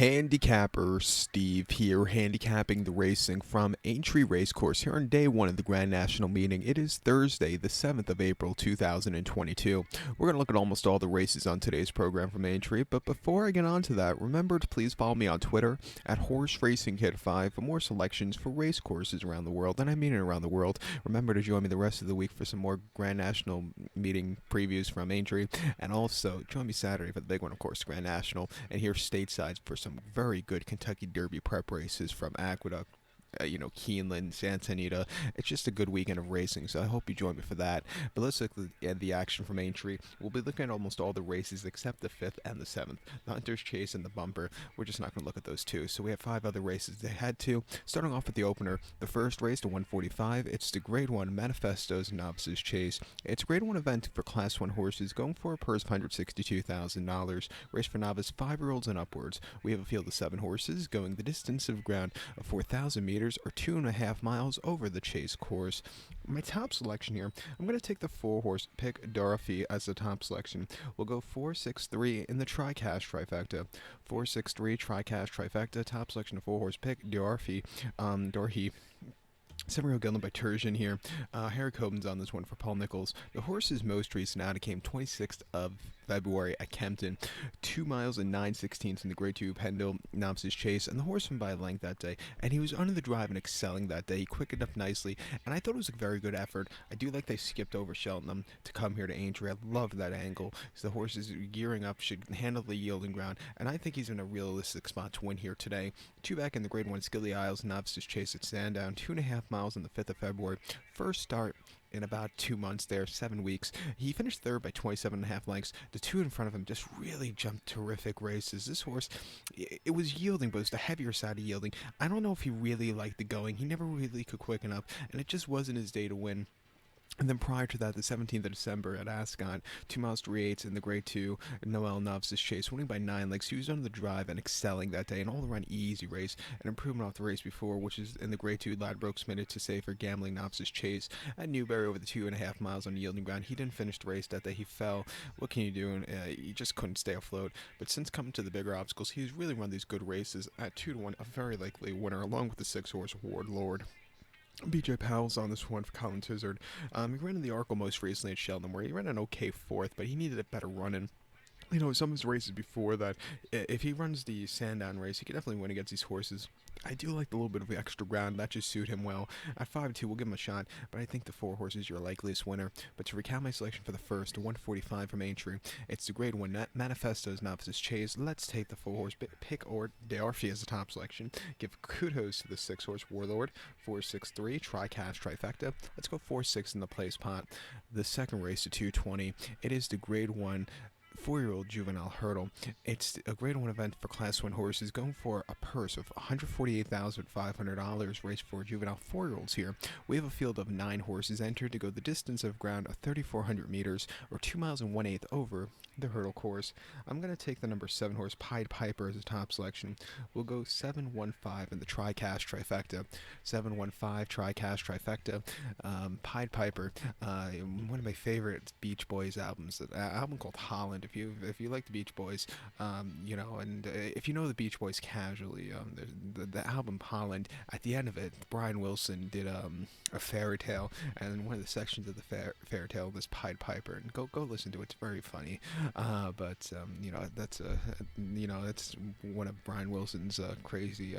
Handicapper Steve here, handicapping the racing from Aintree Racecourse here on day one of the Grand National meeting. It is Thursday, the 7th of April, 2022. We're going to look at almost all the races on today's program from Aintree, but before I get on to that, remember to please follow me on Twitter at Horse Racing Kid 5 for more selections for race courses around the world, and I mean it around the world. Remember to join me the rest of the week for some more Grand National meeting previews from Aintree, and also join me Saturday for the big one, of course, Grand National, and here stateside for some very good Kentucky Derby prep races from Aqueduct, Keeneland, Santa Anita. It's just a good weekend of racing, so I hope you join me for that. But let's look at the action from Aintree. We'll be looking at almost all the races except the 5th and the 7th. The Hunter's Chase and the Bumper. We're just not going to look at those two. So we have 5 other races they had to. Starting off with the opener, the first race to 145. It's the Grade 1 Manifesto's Novices Chase. It's a Grade 1 event for Class 1 horses going for a purse of $162,000. Race for novice 5-year-olds and upwards. We have a field of 7 horses going the distance of ground of 4,000 meters or 2.5 miles over the chase course. My top selection here, I'm going to take the 4-horse Pick Dorothy as the top selection. We'll go 4-6-3 in the tri-cash trifecta. 4-6-3 tri-cash trifecta, top selection of 4-horse Pick Dorothy. 7-year-old gelding by Turgeon here. Harry Coben's on this one for Paul Nichols. The horse's most recent outing came 26th of February at Kempton. 2 miles and 9/16 in the Grade 2 Pendle Novices Chase, and the horse won by a length that day. And he was under the drive and excelling that day. He quickened up nicely, and I thought it was a very good effort. I do like they skipped over Cheltenham to come here to Aintree. I loved that angle. So the horse is gearing up, should handle the yielding ground, and I think he's in a realistic spot to win here today. 2 back in the Grade 1 Skilly Isles Novices Chase at Sandown. 2.5 miles on the 5th of February. First start in about 2 months there, 7 weeks. He finished third by 27.5 lengths. The 2 in front of him just really jumped terrific races. This horse, it was yielding, but it was the heavier side of yielding. I don't know if he really liked the going. He never really could quicken up, and it just wasn't his day to win. And then prior to that, the 17th of December at Ascot, 2 miles 3/8 in the Grade 2 Noel Novices Chase, winning by 9 lengths. He was under the drive and excelling that day. An all-around easy race, an improvement off the race before, which is in the Grade 2 Ladbrokes Minute to Safer Gambling Novices Chase at Newbury over the 2.5 miles on yielding ground. He didn't finish the race that day. He fell. What can you do? He just couldn't stay afloat. But since coming to the bigger obstacles, he's really run these good races at 2-1, a very likely winner, along with the 6-horse Warlord. BJ Powell's on this one for Colin Tizard. He ran in the Arkle most recently at Cheltenham, where he ran an okay 4th, but he needed a better run-in. Some of his races before that, if he runs the Sandown race, he could definitely win against these horses. I do like the little bit of the extra ground. That just suit him well. At 5-2, we'll give him a shot, but I think the 4 horses are your likeliest winner. But to recount my selection for the first, 145 from Aintree, it's the Grade 1 Manifesto's Novices Chase. Let's take the 4-horse Pick Dorothy as the top selection. Give kudos to the 6-horse Warlord. 4-6-3, tri-cash trifecta. Let's go 4-6 in the place pot. The second race to 220, it is the Grade 1 4-year-old Juvenile Hurdle. It's a Grade 1 event for Class 1 horses going for a purse of $148,500 race for Juvenile 4-year-olds here. We have a field of 9 horses entered to go the distance of ground of 3,400 meters or 2 miles and 1/8 over the hurdle course. I'm going to take the number 7 horse Pied Piper as a top selection. We'll go 7-1-5 in the tri-cash trifecta. 7-1-5 tri-cash trifecta. Pied Piper, one of my favorite Beach Boys albums, an album called Holland. If you like the Beach Boys, if you know the Beach Boys casually, the album Holland, at the end of it, Brian Wilson did a fairy tale, and one of the sections of the fairy tale was Pied Piper, and go listen to it. It's very funny. That's one of Brian Wilson's crazy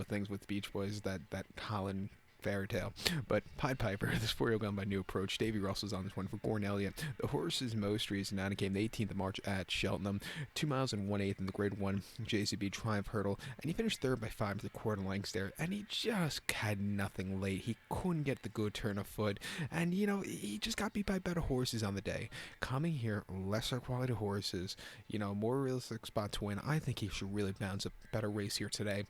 things with Beach Boys, that Holland fairy tale. But Pied Piper, this 4-year-old gun by New Approach. Davy Russell's on this one for Gordon Elliott. The horse's most recent outing came the 18th of March at Cheltenham. 2 miles and 1/8 in the Grade 1 JCB Triumph Hurdle, and he finished third by 5.25 lengths there, and he just had nothing late. He couldn't get the good turn of foot, and he just got beat by better horses on the day. Coming here, lesser quality horses, more realistic spot to win. I think he should really bounce a better race here today.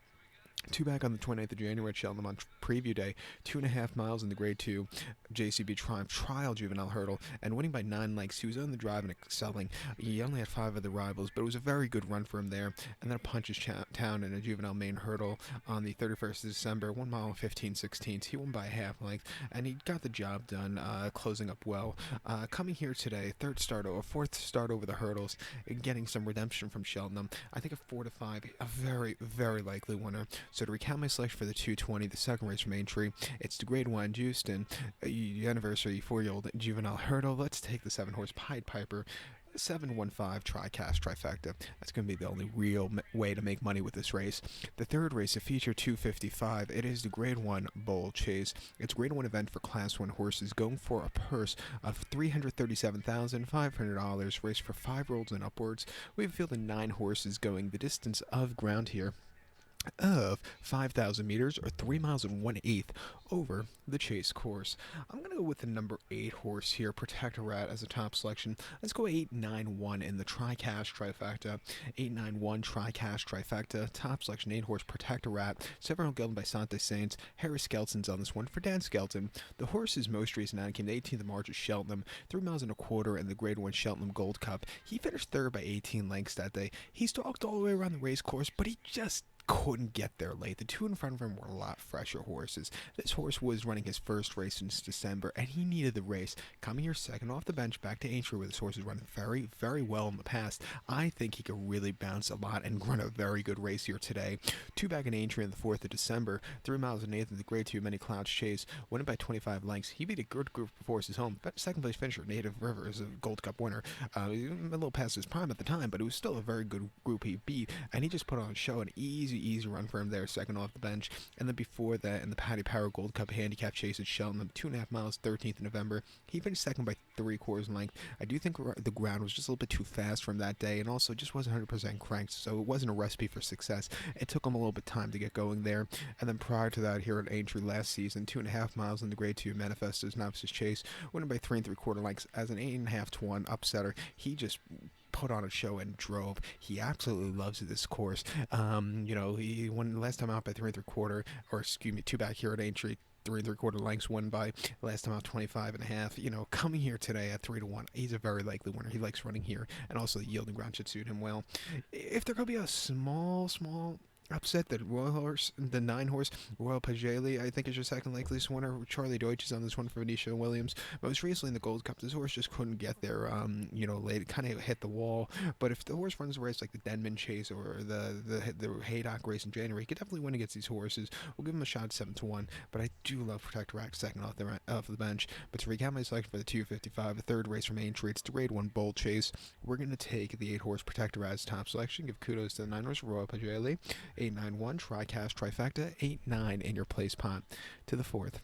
Two back on the 29th of January at Cheltenham on preview day, 2.5 miles in the Grade 2 JCB Triumph Trial Juvenile Hurdle, and winning by 9 lengths. He was on the drive and excelling. He only had 5 other rivals, but it was a very good run for him there. And then a Punches Town in a Juvenile main hurdle on the 31st of December, 1 mile and 15/16. He won by a half length, and he got the job done, closing up well. Coming here today, fourth start over the hurdles, getting some redemption from Cheltenham. I think a 4-5, a very, very likely winner. So to recount my selection for the 220, the second race from Aintree, it's the Grade 1 Houston Anniversary 4-year-old Juvenile Hurdle. Let's take the 7-horse Pied Piper 715 TriCast Trifecta. That's going to be the only real way to make money with this race. The third race, a feature 255. It is the Grade 1 Bull Chase. It's a Grade 1 event for Class 1 horses, going for a purse of $337,500. Race for 5-year-olds and upwards. We have a field of 9 horses going the distance of ground here of 5,000 meters, or 3 miles and 1/8 over the chase course. I'm going to go with the number 8 horse here, Protectorat, as a top selection. Let's go 891 in the TriCast Trifecta. 891 TriCast Trifecta, top selection, 8 horse Protectorat, 7-year-old gelded by Sante Saints. Harry Skelton's on this one for Dan Skelton. The horse's most recent outing came the 18th of March at Cheltenham, 3 miles and a quarter in the Grade 1 Cheltenham Gold Cup. He finished third by 18 lengths that day. He stalked all the way around the race course, but he just couldn't get there late. The two in front of him were a lot fresher horses. This horse was running his first race since December, and he needed the race. Coming here second off the bench back to Aintree, where this horse has run very, very well in the past. I think he could really bounce a lot and run a very good race here today. Two back in Aintree on the 4th of December, 3 miles and 8th in the Grade 2 Many Clouds Chase, winning by 25 lengths. He beat a good group of horses home. But second place finisher, Native River, is a Gold Cup winner. A little past his prime at the time, but it was still a very good group he beat, and he just put on a show, an easy run for him there, second off the bench. And then before that, in the Paddy Power Gold Cup Handicap Chase at Cheltenham, 2.5 miles, 13th of November, he finished second by 3/4 length. I do think the ground was just a little bit too fast from that day, and also just wasn't 100% cranked, so it wasn't a recipe for success. It took him a little bit of time to get going there. And then prior to that, here at Aintree last season, 2.5 miles in the Grade 2 Manifesto's Novices Chase, winning by 3 3/4 lengths as an 8.5-to-1 upsetter. He just put on a show and drove. He absolutely loves this course. He won last time out by 3 3/4, or excuse me, 2 back here at Aintree. 3 3/4 lengths won by last time out 25.5. Coming here today at 3-1, he's a very likely winner. He likes running here, and also the yielding ground should suit him well. If there could be a small upset, the 9 horse Royal Pageli, I think, is your second likeliest winner. Charlie Deutsch is on this one for Venetia Williams. Most recently in the Gold Cup, this horse just couldn't get there. Late, kind of hit the wall. But if the horse runs a race like the Denman Chase or the Haydock race in January, he could definitely win against these horses. We'll give him a shot at 7-1. But I do love Protectorat second off the bench. But to recap my selection for the 255, the third race from Aintree, it's the Grade 1 Bull Chase. We're going to take the 8 horse Protectorat as top selection. Give kudos to the 9 horse Royal Pageli. 891 TriCast Trifecta, 8-9 in your place pot. To the 4th.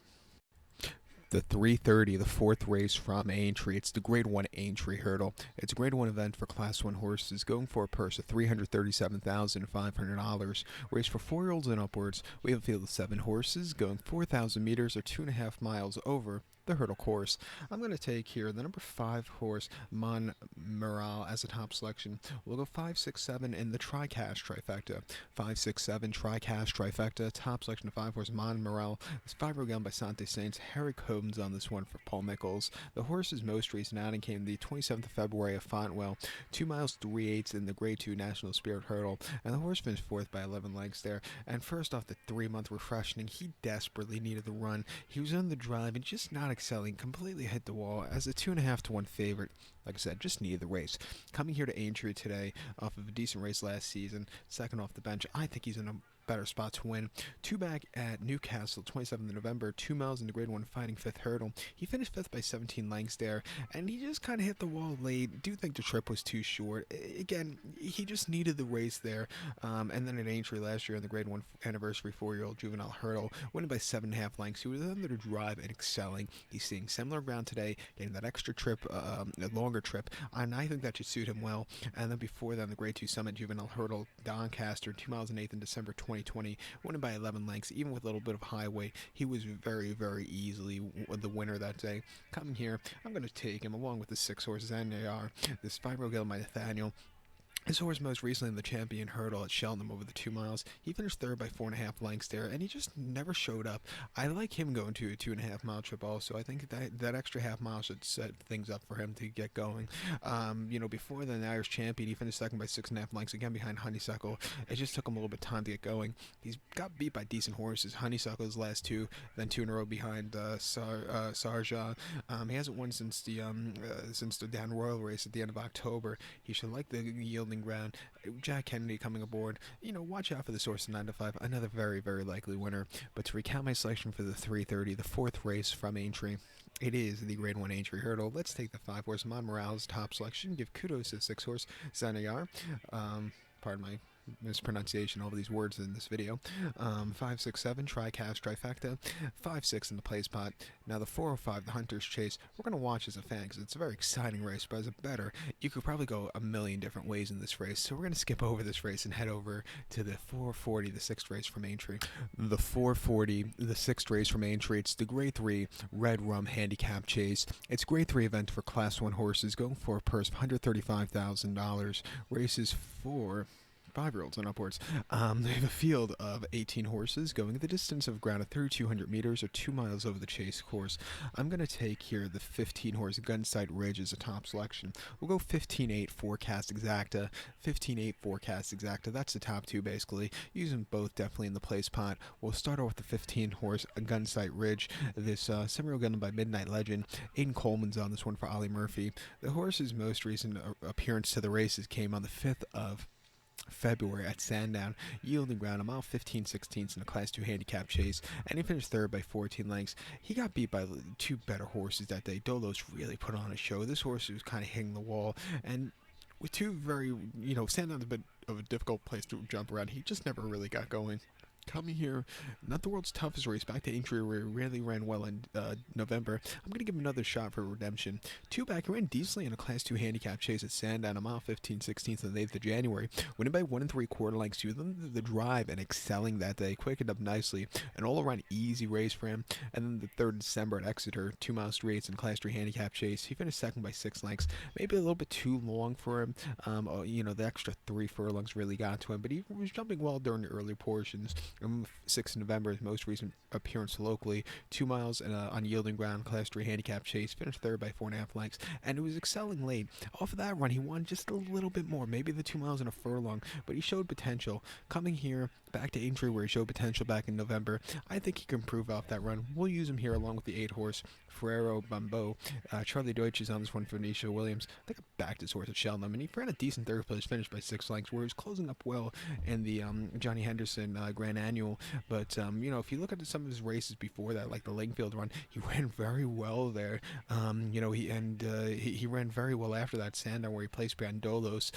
The 330, the 4th race from Aintree. It's the Grade 1 Aintree Hurdle. It's a Grade 1 event for Class 1 horses, going for a purse of $337,500. Race for 4-year-olds and upwards. We have a field of 7 horses, going 4,000 meters, or 2.5 miles over the hurdle course. I'm going to take here the number 5 horse Mon Moral as a top selection. We'll go 5, 6, 7 in the TriCast Trifecta. 5, 6, 7 TriCast Trifecta. Top selection of 5 horse Mon Moral. It's 5-year-old gelded by Sante Saints. Harry Coben's on this one for Paul Nichols. The horse's most recent outing came the 27th of February at Fontwell. 2 miles 3/8 in the Grade 2 National Spirit Hurdle, and the horse finished 4th by 11 lengths there. And first off the 3-month refreshing, he desperately needed the run. He was on the drive and just not excelling, completely hit the wall as a 2.5-to-1 favorite. Like I said, just needed the race. Coming here to Aintree today off of a decent race last season, second off the bench, I think he's in a better spot to win. 2 back at Newcastle, 27th of November, 2 miles in the Grade 1 Fighting 5th Hurdle. He finished 5th by 17 lengths there, and he just kind of hit the wall late. Do think the trip was too short. Again, he just needed the race there. And then at Aintree last year in the Grade 1 Anniversary 4-year-old Juvenile Hurdle, winning by 7.5 lengths. He was under the drive and excelling. He's seeing similar ground today, getting that extra trip, a longer trip, and I think that should suit him well. And then before that, in the Grade 2 Summit Juvenile Hurdle, Doncaster, 2 miles and 8th in December 2020, winning by 11 lengths. Even with a little bit of high weight, he was very, very easily the winner that day. Coming here, I'm going to take him along with the 6 horses, and they are this 5-year-old gelded by Nathaniel. His horse most recently in the Champion Hurdle at Cheltenham over the 2 miles. He finished third by 4.5 lengths there, and he just never showed up. I like him going to a 2.5 mile trip also. I think that extra half mile should set things up for him to get going. Before the Irish Champion, he finished second by 6.5 lengths, again behind Honeysuckle. It just took him a little bit of time to get going. He's got beat by decent horses. Honeysuckle's last two, then two in a row behind Sarja. He hasn't won since the Dan Royal race at the end of October. He should like the yielding ground. Jack Kennedy coming aboard. Watch out for the source of 9 to 5. Another very, very likely winner. But to recount my selection for the 3:30, the fourth race from Aintree, it is the Grade 1 Aintree Hurdle. Let's take the 5-horse Mon Morale's top selection. Give kudos to the 6-horse Zanayar. Pardon my mispronunciation of all these words in this video. 5, 6, 7, tricast, trifecta. 5, 6 in the play spot. Now the 405, the Hunter's Chase, we're going to watch as a fan because it's a very exciting race, but as a bettor, you could probably go a million different ways in this race. So we're going to skip over this race and head over to the 440, the 6th race from Aintree. The 440, the 6th race from Aintree, it's the Grade 3 Red Rum Handicap Chase. It's Grade 3 event for Class 1 horses going for a purse of $135,000. Races for 5-year-olds and upwards. They have a field of 18 horses going the distance of ground at 3,200 meters or 2 miles over the chase course. I'm going to take here the 15-horse Gunsight Ridge as a top selection. We'll go 15-8 Forecast Exacta, 15-8 Forecast Exacta. That's the top two basically. Use them both definitely in the play spot. We'll start off with the 15-horse Gunsight Ridge. This semi-real gun by Midnight Legend. Aidan Coleman's on this one for Ollie Murphy. The horse's most recent appearance to the races came on the 5th of February at Sandown, yielding ground a mile 15/16 in a Class 2 handicap chase, and he finished third by 14 lengths. He got beat by two better horses that day. Dolos really put on a show. This horse was kind of hitting the wall, and with two very, Sandown's a bit of a difficult place to jump around. He just never really got going. Coming here, not the world's toughest race, back to Aintree where he really ran well in November. I'm going to give him another shot for redemption. Two back, he ran decently in a Class 2 handicap chase at Sandown, a mile 15/16 on the 8th of January, winning by 1 3/4 lengths to the drive and excelling that day, quickened up nicely, an all-around easy race for him. And then the 3rd of December at Exeter, 2 miles 3/8 in Class 3 handicap chase, he finished second by 6 lengths, maybe a little bit too long for him. The extra 3 furlongs really got to him, but he was jumping well during the early portions. 6th of November, his most recent appearance locally, 2 miles on yielding ground, Class 3 handicap chase, finished third by 4.5 lengths, and it was excelling late. Off of that run, he won just a little bit more, maybe the 2 miles and a furlong, but he showed potential. Coming here, back to Aintree where he showed potential back in November, I think he can improve off that run. We'll use him here along with the 8-horse Ferrero Bambo. Charlie Deutsch is on this one for Nisha Williams. I think I backed his horse at Cheltenham, and he ran a decent third place finish by 6 lengths, where he was closing up well in the Johnny Henderson Grand Annual. But if you look at some of his races before that, like the Langfield run, he ran very well there. He ran very well after that Sandown where he placed behind Dolos.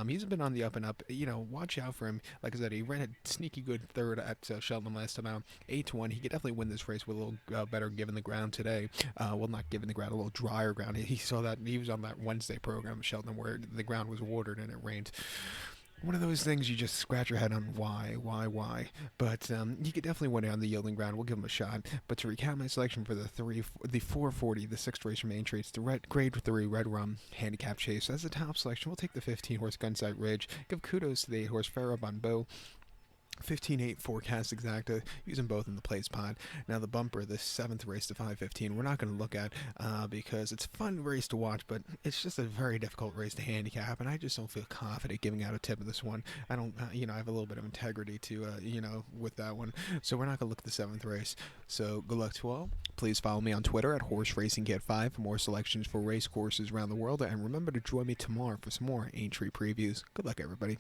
He's been on the up and up. Watch out for him. Like I said, he ran a sneaky good third at Cheltenham last time out. 8-1. He could definitely win this race with a little better given the ground today. Not given the ground, a little drier ground. He saw that. He was on that Wednesday program at Cheltenham where the ground was watered and it rained. One of those things you just scratch your head on why. But he could definitely win it on the yielding ground. We'll give him a shot. But to recount my selection for the 440, the 6th race from Aintree, it's the Grade 3 Red Rum Handicap Chase. As the top selection, we'll take the 15-horse Gunsight Ridge. Give kudos to the 8-horse Ferro Bonbeau. 15-8 Forecast Exacta, use them both in the play spot. Now the bumper, the 7th race to 5:15, we're not going to look at because it's a fun race to watch, but it's just a very difficult race to handicap, and I just don't feel confident giving out a tip of this one. I don't, I have a little bit of integrity to, with that one, so we're not going to look at the 7th race. So good luck to all. Please follow me on Twitter at HorseRacingCat5 for more selections for race courses around the world, and remember to join me tomorrow for some more Aintree previews. Good luck, everybody.